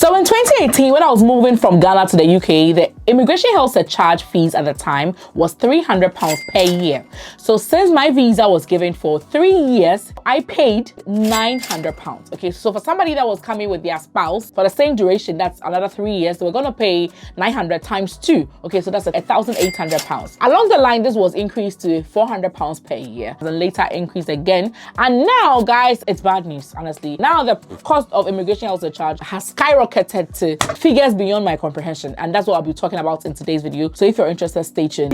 So in 2018, when I was moving from Ghana to the UK, the immigration health surcharge fees at the time was £300 per year. So since my visa was given for 3 years, I paid £900. Okay, so for somebody that was coming with their spouse for the same duration, that's another 3 years, they were going to pay 900 times 2. Okay, so that's £1,800. Along the line, this was increased to £400 per year, then later increased again. And now, guys, it's bad news, honestly. Now the cost of immigration health surcharge has skyrocketed to figures beyond my comprehension, and that's what I'll be talking about in today's video. So if you're interested, stay tuned.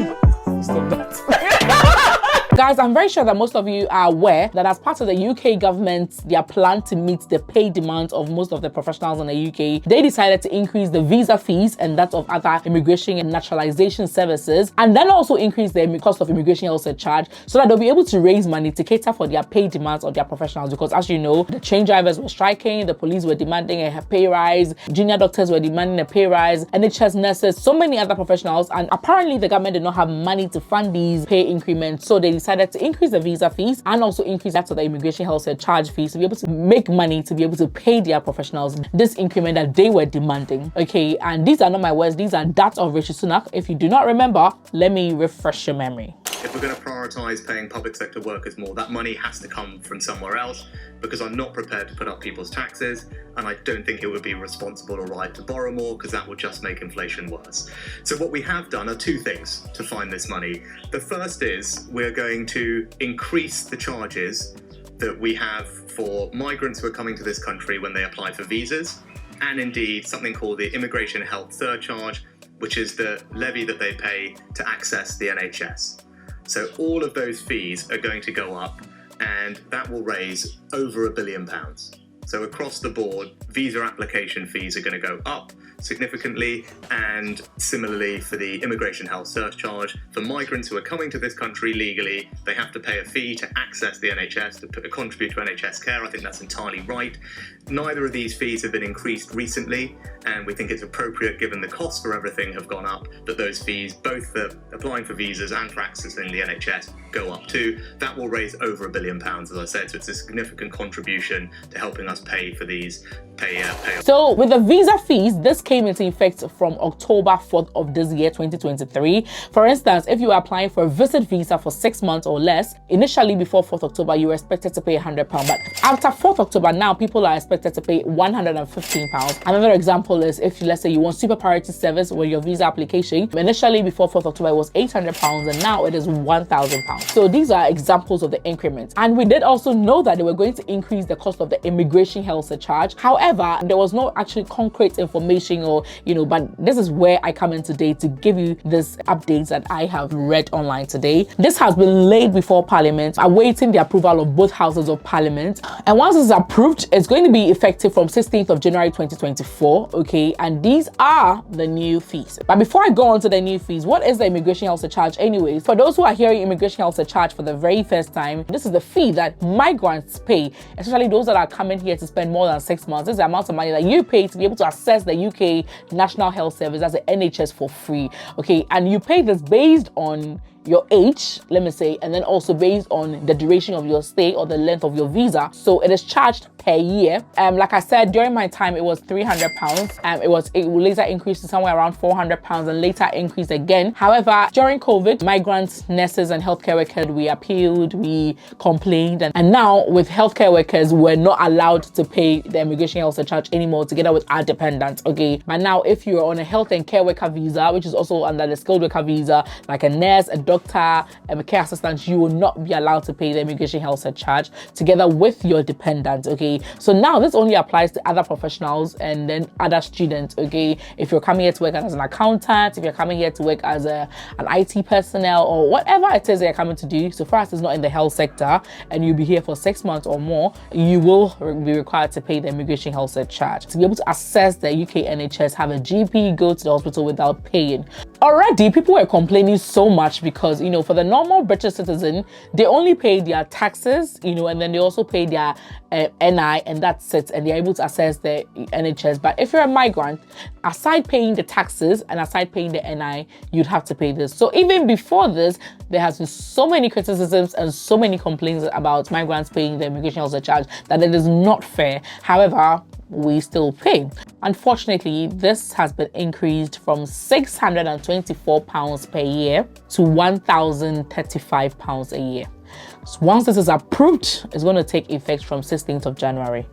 Stop that. Guys, I'm very sure that most of you are aware that as part of the UK government, their plan to meet the pay demands of most of the professionals in the UK, they decided to increase the visa fees and that of other immigration and naturalization services, and then also increase the cost of immigration health surcharge so that they'll be able to raise money to cater for their pay demands of their professionals. Because as you know, the train drivers were striking, the police were demanding a pay rise, junior doctors were demanding a pay rise, NHS nurses, so many other professionals, and apparently the government did not have money to fund these pay increments, so they decided to increase the visa fees and also increase that to the immigration health surcharge fees to be able to make money to be able to pay their professionals this increment that they were demanding. Okay, and these are not my words, these are that of Rishi Sunak. If you do not remember, let me refresh your memory. If we're going to prioritise paying public sector workers more, that money has to come from somewhere else, because I'm not prepared to put up people's taxes, and I don't think it would be responsible or right to borrow more, because that would just make inflation worse. So what we have done are two things to find this money. The first is we're going to increase the charges that we have for migrants who are coming to this country when they apply for visas, and indeed something called the immigration health surcharge, which is the levy that they pay to access the NHS. So all of those fees are going to go up, and that will raise over £1 billion. So across the board, visa application fees are going to go up significantly, and similarly for the immigration health surcharge. For migrants who are coming to this country legally, they have to pay a fee to access the NHS, to contribute to NHS care. I think that's entirely right. Neither of these fees have been increased recently, and we think it's appropriate, given the costs for everything have gone up, that those fees, both for applying for visas and for accessing the NHS, go up too. That will raise over £1 billion, as I said, so it's a significant contribution to helping us pay for these pay. So with the visa fees, this came into effect from October 4th of this year, 2023. For instance, if you are applying for a visit visa for 6 months or less, initially before 4th October, you were expected to pay £100, but after 4th October, now people are expected to pay £115. Another example is if, let's say, you want super priority service with your visa application, initially before 4th October, it was £800, and now it is £1,000. So these are examples of the increments. And we did also know that they were going to increase the cost of the immigration health surcharge. However, there was no actually concrete information, or but this is where I come in today to give you this updates that I have read online today. This has been laid before Parliament, awaiting the approval of both houses of Parliament, and once it's approved, it's going to be effective from 16th of January 2024. Okay, and these are the new fees. But before I go on to the new fees, what is the immigration health surcharge anyways? For those who are hearing immigration health surcharge for the very first time, this is the fee that migrants pay, especially those that are coming here to spend more than 6 months. This is the amount of money that you pay to be able to access the UK National Health Service, that's the NHS, for free. Okay, and you pay this based on your age, let me say, and then also based on the duration of your stay or the length of your visa. So it is charged per year. Like I said, during my time it was £300. It later increased to somewhere around £400 and later increased again. However, during COVID, migrants, nurses and healthcare workers, we appealed, we complained, and now with healthcare workers, we're not allowed to pay the immigration health surcharge anymore together with our dependents. Okay, but now if you're on a health and care worker visa, which is also under the skilled worker visa, like a nurse, a doctor, a care assistant, you will not be allowed to pay the immigration health surcharge together with your dependent. Okay, so now this only applies to other professionals and then other students. Okay, if you're coming here to work as an accountant, if you're coming here to work as an IT personnel, or whatever it is that you're coming to do, so far as it's not in the health sector and you'll be here for 6 months or more, you will be required to pay the immigration health surcharge. To be able to access the UK NHS, have a GP, go to the hospital without paying. Already, people were complaining so much because, for the normal British citizen, they only pay their taxes, and then they also pay their NI, and that's it, and they're able to access the NHS. But if you're a migrant, aside paying the taxes and aside paying the NI, you'd have to pay this. So even before this, there has been so many criticisms and so many complaints about migrants paying the immigration health surcharge that it is not fair. However, we still pay. Unfortunately, this has been increased from £624 per year to £1,035 a year. So once this is approved, it's going to take effect from 16th of January.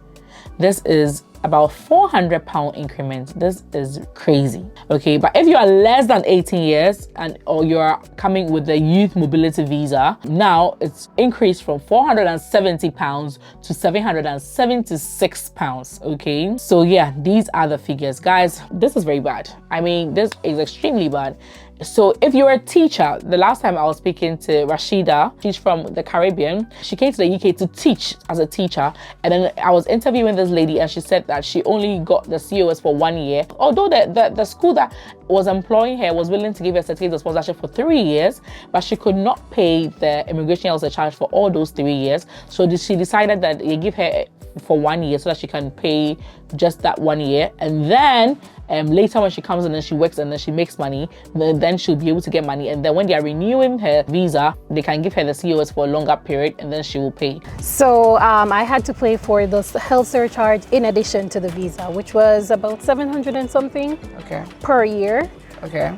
This is about £400 increment. This is crazy. Okay, but if you are less than 18 years or you are coming with the youth mobility visa, now it's increased from £470 to £776. Okay, so yeah, these are the figures, guys. This is very bad. I mean, this is extremely bad. So if you're a teacher, the last time I was speaking to Rashida, she's from the Caribbean. She came to the UK to teach as a teacher. And then I was interviewing this lady and she said that she only got the COS for 1 year. Although the school that was employing her was willing to give her a certificate of sponsorship for 3 years, but she could not pay the immigration health charge for all those 3 years. So she decided that they give her for 1 year so that she can pay just that 1 year, and then later when she comes in and she works and then she makes money, then she'll be able to get money, and then when they are renewing her visa, they can give her the COS for a longer period and then she will pay. So I had to pay for the health surcharge in addition to the visa, which was about 700 and something per year. Okay.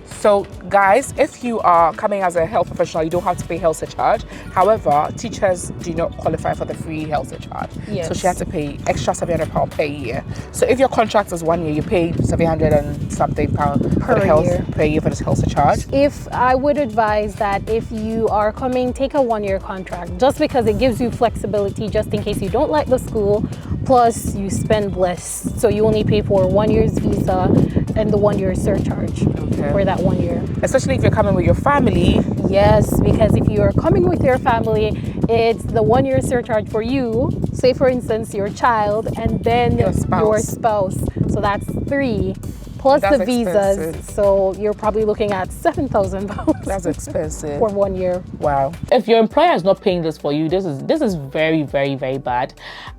So guys, if you are coming as a health professional, you don't have to pay health surcharge. However, teachers do not qualify for the free health surcharge. Yes. So she had to pay extra £700 per year. So if your contract is 1 year, you pay 700 and something pound per year for this health surcharge. If I would advise that if you are coming, take a 1 year contract, just because it gives you flexibility, just in case you don't like the school, plus you spend less. So you only pay for 1 year's visa and the 1 year surcharge for that 1 year. Especially if you're coming with your family. Yes, because if you're coming with your family, it's the 1 year surcharge for you. Say for instance, your child and then your spouse. So that's 3. Plus the visas, so you're probably looking at £7,000. That's expensive for 1 year. Wow! If your employer is not paying this for you, this is very, very, very bad.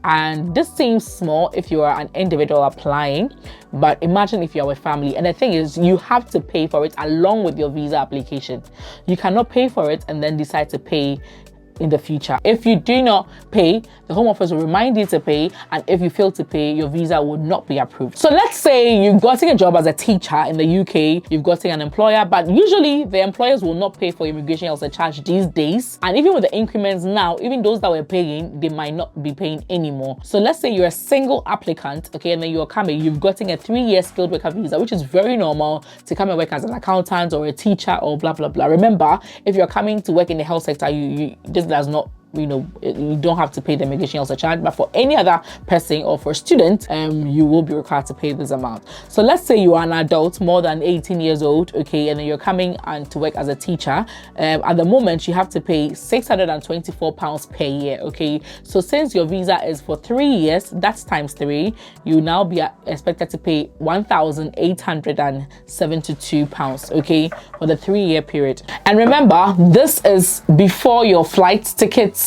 And this seems small if you are an individual applying, but imagine if you are a family. And the thing is, you have to pay for it along with your visa application. You cannot pay for it and then decide to pay in the future. If you do not pay, the Home Office will remind you to pay, and if you fail to pay, your visa would not be approved. So let's say you've gotten a job as a teacher in the UK, you've gotten an employer, but usually the employers will not pay for immigration health charge these days. And even with the increments now, even those that were paying, they might not be paying anymore. So let's say you're a single applicant, okay, and then you're coming, you've gotten a 3-year skilled worker visa, which is very normal to come and work as an accountant or a teacher or blah, blah, blah. Remember, if you're coming to work in the health sector, this does not, you don't have to pay the immigration health charge, but for any other person or for a student, you will be required to pay this amount. So let's say you are an adult more than 18 years old, okay, and then you're coming and to work as a teacher. At the moment, you have to pay £624 per year, okay. So since your visa is for 3 years, that's times 3, you now be expected to pay £1,872, okay, for the 3-year period. And remember, this is before your flight tickets.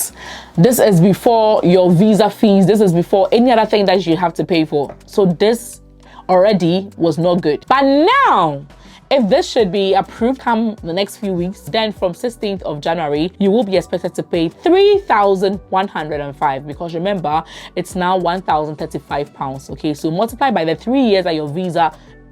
This is before your visa fees. This is before any other thing that you have to pay for. So this already was not good. But now, if this should be approved come the next few weeks, then from 16th of January, you will be expected to pay £3,105, because remember, it's now £1,035. Okay, so multiply by the 3 years that your visa,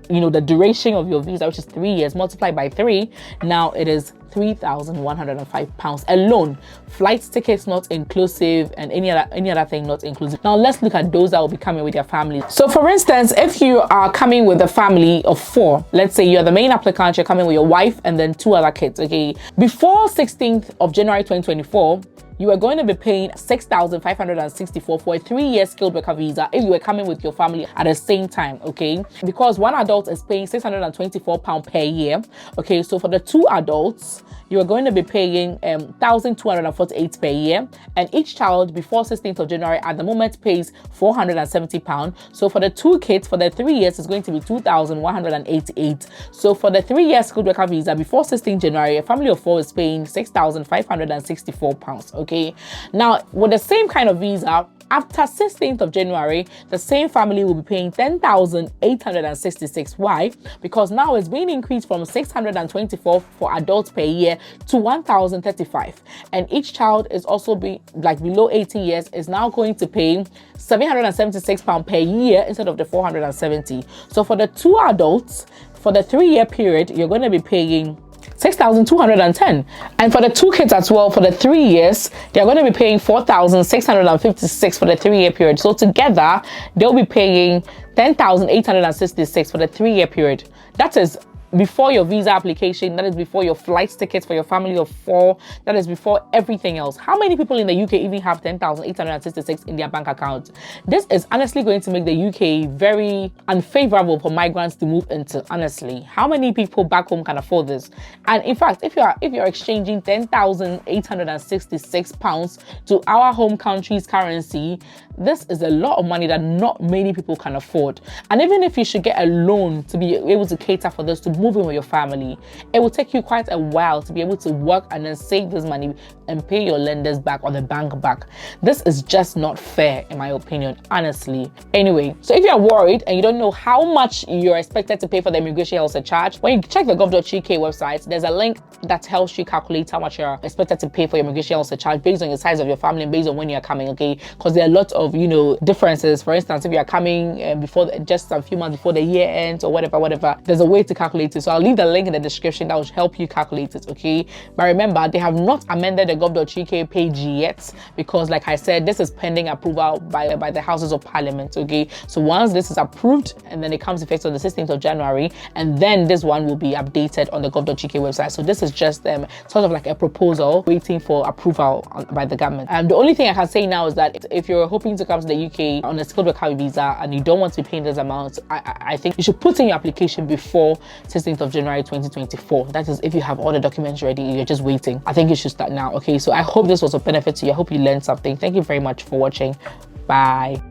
the duration of your visa, which is 3 years, multiplied by 3, now it is £3,105 alone. Flight tickets not inclusive, and any other thing not inclusive. Now let's look at those that will be coming with their family. So for instance, if you are coming with a family of 4, let's say you're the main applicant, you're coming with your wife and then 2 other kids, okay, before 16th of January 2024, you are going to be paying $6,564 for a 3-year skilled worker visa if you were coming with your family at the same time, okay? Because one adult is paying £624 per year, okay? So for the 2 adults, you are going to be paying £1,248 per year, and each child before 16th of January at the moment pays £470. So for the 2 kids, for the 3 years, it's going to be £2,188. So for the 3-year skilled worker visa before 16th January, a family of 4 is paying £6,564, okay? Now, with the same kind of visa, after 16th of January, the same family will be paying 10,866. Why? Because now it's being increased from 624 for adults per year to 1,035. And each child is also below 18 years is now going to pay £776 per year instead of the 470. So for the two adults, for the 3-year period, you're going to be paying 6,210, and for the two kids as well, for the 3 years, they're going to be paying 4,656 for the 3-year period. So together, they'll be paying 10,866 for the 3-year period. That is before your visa application, that is before your flight tickets for your family of 4, that is before everything else. How many people in the UK even have 10,866 in their bank account? This is honestly going to make the UK very unfavorable for migrants to move into, honestly. How many people back home can afford this? And in fact, if you're exchanging 10,866 pounds to our home country's currency, this is a lot of money that not many people can afford. And even if you should get a loan to be able to cater for this, to move in with your family, it will take you quite a while to be able to work and then save this money and pay your lenders back or the bank back. This is just not fair, in my opinion, honestly. Anyway, so if you're worried and you don't know how much you're expected to pay for the immigration health surcharge, when you check the gov.uk website, there's a link that helps you calculate how much you're expected to pay for your immigration health surcharge based on the size of your family and based on when you're coming, okay? Because there are a lot of, differences. For instance, if you're coming before just a few months before the year ends or whatever, there's a way to calculate it. So I'll leave the link in the description that will help you calculate it, okay? But remember, they have not amended the gov.uk page yet because, like I said, this is pending approval by the Houses of Parliament, okay? So once this is approved and then it comes effect on the 16th of January, and then this one will be updated on the gov.uk website. So this is just sort of like a proposal waiting for approval by the government. The only thing I can say now is that if you're hoping to come to the UK on a skilled worker visa and you don't want to be paying this amount, I think you should put in your application before 16th of January 2024. That is, if you have all the documents ready, you're just waiting. I think you should start now, okay? So I hope this was a benefit to you. I hope you learned something. Thank you very much for watching. Bye.